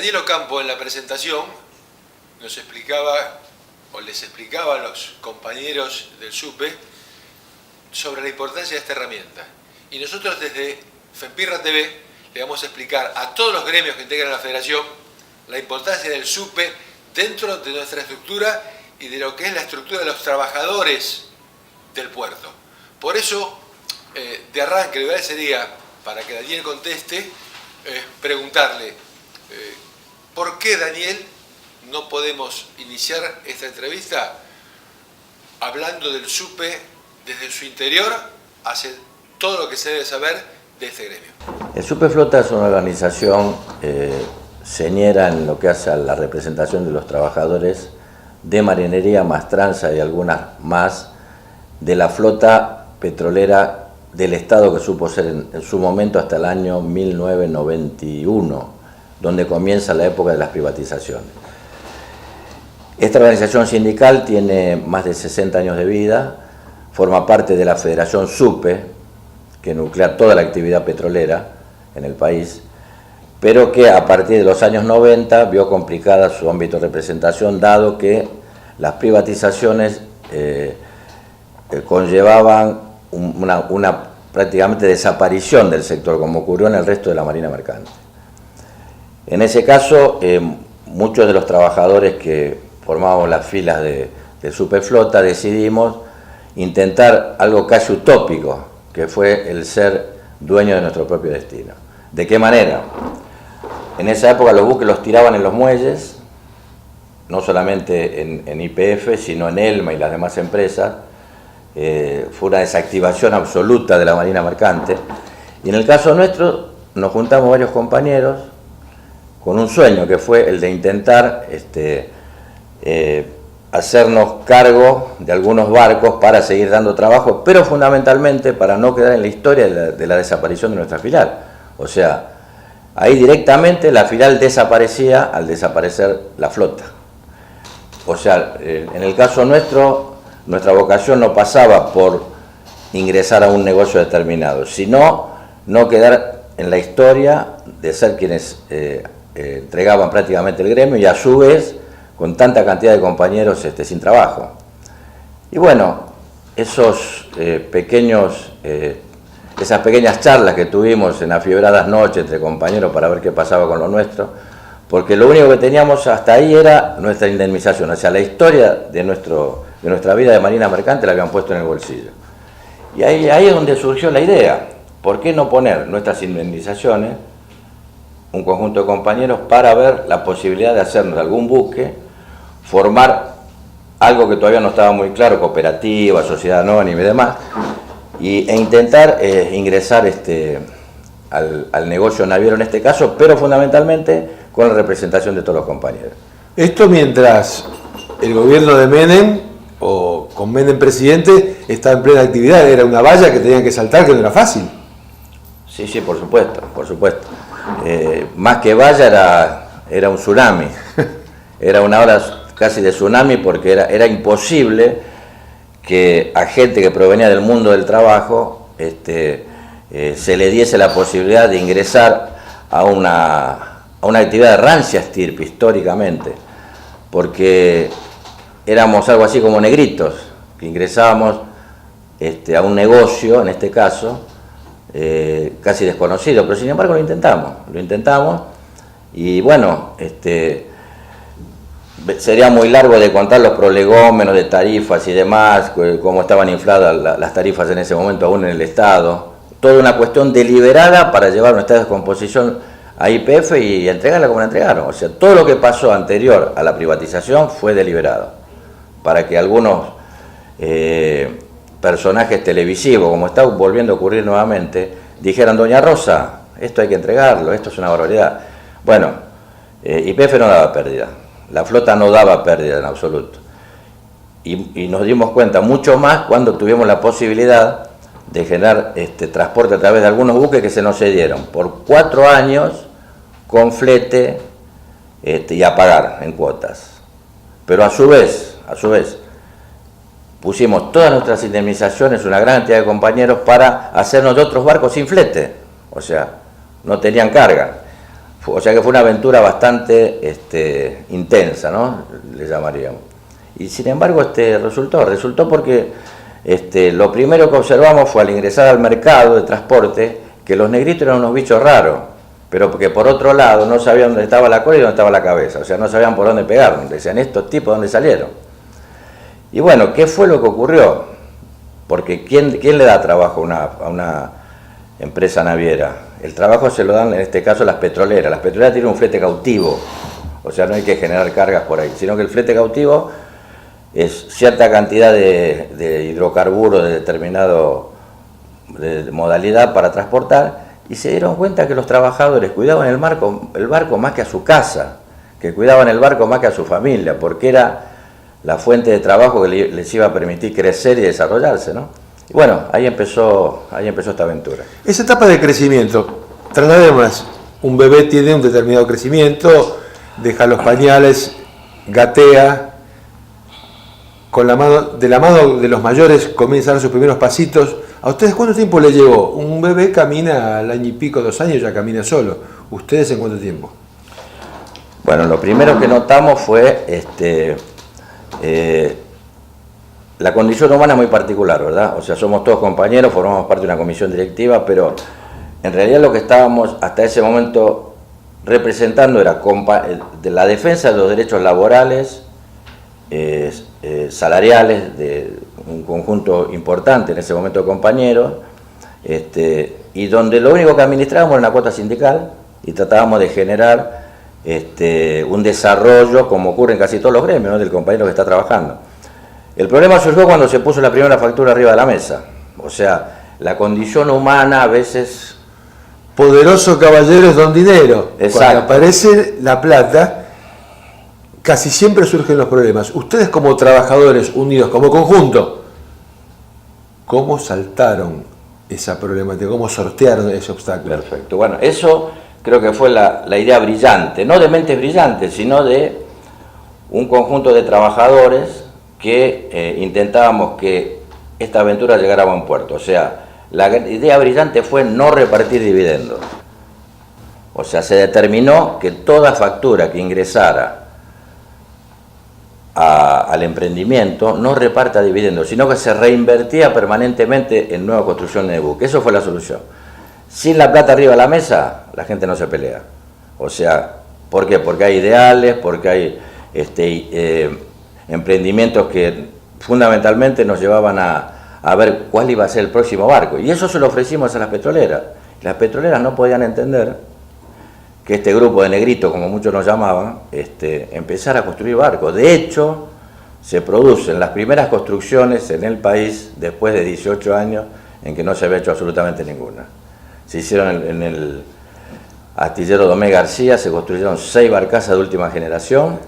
Daniel Ocampo en la presentación nos explicaba, o les explicaba a los compañeros del SUPE sobre la importancia de esta herramienta. Y nosotros desde FEMPIRRA TV le vamos a explicar a todos los gremios que integran la federación la importancia del SUPE dentro de nuestra estructura y de lo que es la estructura de los trabajadores del puerto. Por eso, de arranque, lo ideal sería, para que Daniel conteste, preguntarle, ¿por qué, Daniel, no podemos iniciar esta entrevista hablando del SUPE desde su interior hacia todo lo que se debe saber de este gremio? El SUPE Flota es una organización señera en lo que hace a la representación de los trabajadores de marinería, Mastranza y algunas más, de la flota petrolera del Estado que supo ser en su momento hasta el año 1991, donde comienza la época de las privatizaciones. Esta organización sindical tiene más de 60 años de vida, forma parte de la Federación SUPE, que nuclea toda la actividad petrolera en el país, pero que a partir de los años 90 vio complicada su ámbito de representación, dado que las privatizaciones conllevaban una prácticamente desaparición del sector, como ocurrió en el resto de la marina mercante. En ese caso, muchos de los trabajadores que formábamos las filas del SUPE Flota decidimos intentar algo casi utópico, que fue el ser dueño de nuestro propio destino. ¿De qué manera? En esa época los buques los tiraban en los muelles, no solamente en YPF, sino en ELMA y las demás empresas. Fue una desactivación absoluta de la marina mercante. Y en el caso nuestro nos juntamos varios compañeros con un sueño, que fue el de intentar hacernos cargo de algunos barcos para seguir dando trabajo, pero fundamentalmente para no quedar en la historia de la desaparición de nuestra filial. O sea, ahí directamente la filial desaparecía al desaparecer la flota. O sea, en el caso nuestro, nuestra vocación no pasaba por ingresar a un negocio determinado, sino no quedar en la historia de ser quienes entregaban prácticamente el gremio y a su vez con tanta cantidad de compañeros sin trabajo. Y bueno, esas pequeñas charlas que tuvimos en afiebradas noches entre compañeros para ver qué pasaba con lo nuestro, porque lo único que teníamos hasta ahí era nuestra indemnización, o sea, la historia de nuestra vida de marina mercante la habían puesto en el bolsillo. Y ahí es donde surgió la idea, ¿por qué no poner nuestras indemnizaciones, un conjunto de compañeros, para ver la posibilidad de hacernos algún buque, formar algo que todavía no estaba muy claro, cooperativa, sociedad anónima y demás, e intentar ingresar al negocio naviero en este caso, pero fundamentalmente con la representación de todos los compañeros. Esto mientras el gobierno de Menem, o con Menem presidente, estaba en plena actividad, era una valla que tenían que saltar, que no era fácil. Sí, sí, por supuesto, por supuesto. Más que valla era un tsunami, era una hora casi de tsunami, porque era imposible que a gente que provenía del mundo del trabajo se le diese la posibilidad de ingresar a una actividad de rancia estirpe históricamente, porque éramos algo así como negritos, que ingresábamos a un negocio, en este caso, casi desconocido, pero sin embargo lo intentamos, y bueno, sería muy largo de contar los prolegómenos de tarifas y demás, cómo estaban infladas las tarifas en ese momento aún en el Estado, toda una cuestión deliberada para llevar una esta descomposición a YPF y entregarla como la entregaron. O sea, todo lo que pasó anterior a la privatización fue deliberado, para que algunos personajes televisivos, como está volviendo a ocurrir nuevamente, dijeran: doña Rosa, esto hay que entregarlo, esto es una barbaridad. Bueno, YPF no daba pérdida, la flota no daba pérdida en absoluto. Y nos dimos cuenta mucho más cuando tuvimos la posibilidad de generar transporte a través de algunos buques que se nos cedieron por 4 años con flete y a pagar en cuotas. Pero a su vez, pusimos todas nuestras indemnizaciones, una gran cantidad de compañeros, para hacernos de otros barcos sin flete, o sea, no tenían carga. O sea que fue una aventura bastante intensa, ¿no? Le llamaríamos. Y sin embargo resultó porque lo primero que observamos fue al ingresar al mercado de transporte que los negritos eran unos bichos raros, pero porque por otro lado no sabían dónde estaba la cola y dónde estaba la cabeza, o sea, no sabían por dónde pegar, decían estos tipos dónde salieron. Y bueno, ¿qué fue lo que ocurrió? Porque ¿quién le da trabajo a una empresa naviera? El trabajo se lo dan en este caso las petroleras. Las petroleras tienen un flete cautivo, o sea, no hay que generar cargas por ahí, sino que el flete cautivo es cierta cantidad de hidrocarburos de determinado modalidad para transportar, y se dieron cuenta que los trabajadores cuidaban el barco más que a su casa, que cuidaban el barco más que a su familia, porque era la fuente de trabajo que les iba a permitir crecer y desarrollarse, ¿no? Y bueno, ahí empezó esta aventura. Esa etapa de crecimiento, traslademos, un bebé tiene un determinado crecimiento, deja los pañales, gatea, de la mano de los mayores comienza a dar sus primeros pasitos. ¿A ustedes cuánto tiempo le llevó? Un bebé camina al año y pico, 2 años, ya camina solo. ¿Ustedes en cuánto tiempo? Bueno, lo primero que notamos fue la condición humana es muy particular, ¿verdad? O sea, somos todos compañeros, formamos parte de una comisión directiva, pero en realidad lo que estábamos hasta ese momento representando era de la defensa de los derechos laborales, salariales, de un conjunto importante en ese momento de compañeros, y donde lo único que administrábamos era una cuota sindical y tratábamos de generar un desarrollo como ocurre en casi todos los gremios, ¿no? Del compañero que está trabajando. El problema surgió cuando se puso la primera factura arriba de la mesa. O sea, la condición humana a veces... Poderoso caballero es don dinero. Exacto. Cuando aparece la plata, casi siempre surgen los problemas. Ustedes como trabajadores unidos, como conjunto, ¿cómo saltaron esa problemática? ¿Cómo sortearon ese obstáculo? Perfecto. Bueno, eso creo que fue la idea brillante, no de mentes brillantes, sino de un conjunto de trabajadores que intentábamos que esta aventura llegara a buen puerto. O sea, la idea brillante fue no repartir dividendos. O sea, se determinó que toda factura que ingresara al emprendimiento no reparta dividendos, sino que se reinvertía permanentemente en nueva construcción de buque. Eso fue la solución. Sin la plata arriba de la mesa, la gente no se pelea. O sea, ¿por qué? Porque hay ideales, porque hay emprendimientos que fundamentalmente nos llevaban a ver cuál iba a ser el próximo barco. Y eso se lo ofrecimos a las petroleras. Las petroleras no podían entender que este grupo de negritos, como muchos nos llamaban, empezara a construir barcos. De hecho, se producen las primeras construcciones en el país después de 18 años en que no se había hecho absolutamente ninguna. Se hicieron en el astillero Domé García, se construyeron 6 barcazas de última generación.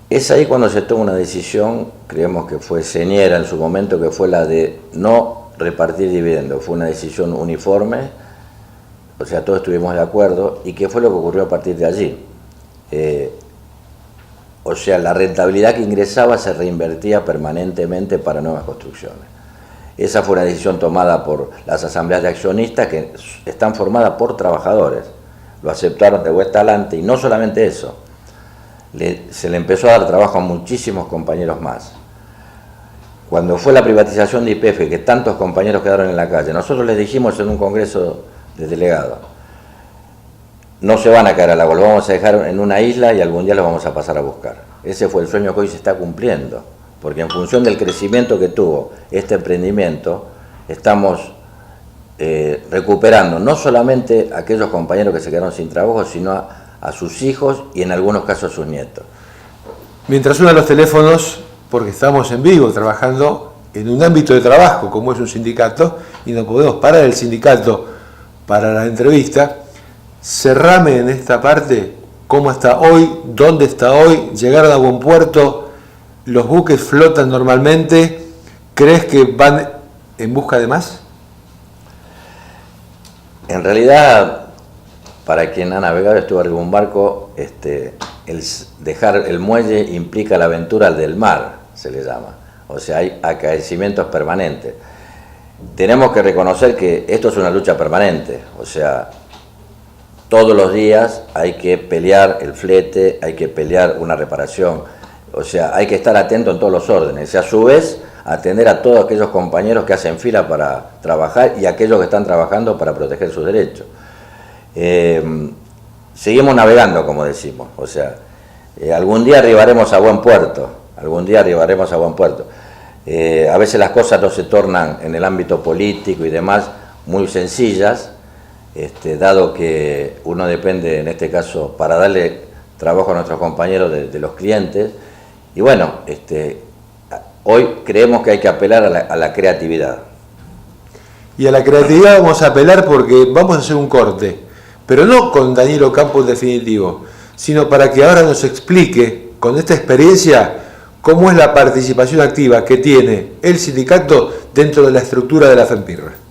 Es ahí cuando se toma una decisión, creemos que fue señera en su momento, que fue la de no repartir dividendos. Fue una decisión uniforme, o sea, todos estuvimos de acuerdo. ¿Y qué fue lo que ocurrió a partir de allí? O sea, la rentabilidad que ingresaba se reinvertía permanentemente para nuevas construcciones. Esa fue una decisión tomada por las asambleas de accionistas que están formadas por trabajadores. Lo aceptaron de vuelta adelante y no solamente eso, se le empezó a dar trabajo a muchísimos compañeros más. Cuando fue la privatización de YPF, que tantos compañeros quedaron en la calle, nosotros les dijimos en un congreso de delegados, no se van a caer al agua, los vamos a dejar en una isla y algún día los vamos a pasar a buscar. Ese fue el sueño que hoy se está cumpliendo, porque en función del crecimiento que tuvo este emprendimiento, estamos recuperando no solamente a aquellos compañeros que se quedaron sin trabajo, sino a sus hijos y en algunos casos a sus nietos. Mientras suenan los teléfonos, porque estamos en vivo trabajando en un ámbito de trabajo como es un sindicato y no podemos parar el sindicato para la entrevista, cerrame en esta parte cómo está hoy, dónde está hoy, llegaron a buen puerto, los buques flotan normalmente, ¿crees que van en busca de más? En realidad, para quien ha navegado, estuvo arriba de un barco, el dejar el muelle implica la aventura del mar, se le llama. O sea, hay acaecimientos permanentes. Tenemos que reconocer que esto es una lucha permanente. O sea, todos los días hay que pelear el flete, hay que pelear una reparación, o sea, hay que estar atento en todos los órdenes, y a su vez atender a todos aquellos compañeros que hacen fila para trabajar y aquellos que están trabajando para proteger sus derechos. Seguimos navegando, como decimos, o sea, algún día arribaremos a buen puerto, algún día arribaremos a buen puerto. A veces las cosas no se tornan en el ámbito político y demás muy sencillas, dado que uno depende, en este caso, para darle trabajo a nuestros compañeros de los clientes. Y bueno, hoy creemos que hay que apelar a la creatividad. Y a la creatividad vamos a apelar porque vamos a hacer un corte, pero no con Daniel Ocampo en definitivo, sino para que ahora nos explique, con esta experiencia, cómo es la participación activa que tiene el sindicato dentro de la estructura de la FEMPIRRE.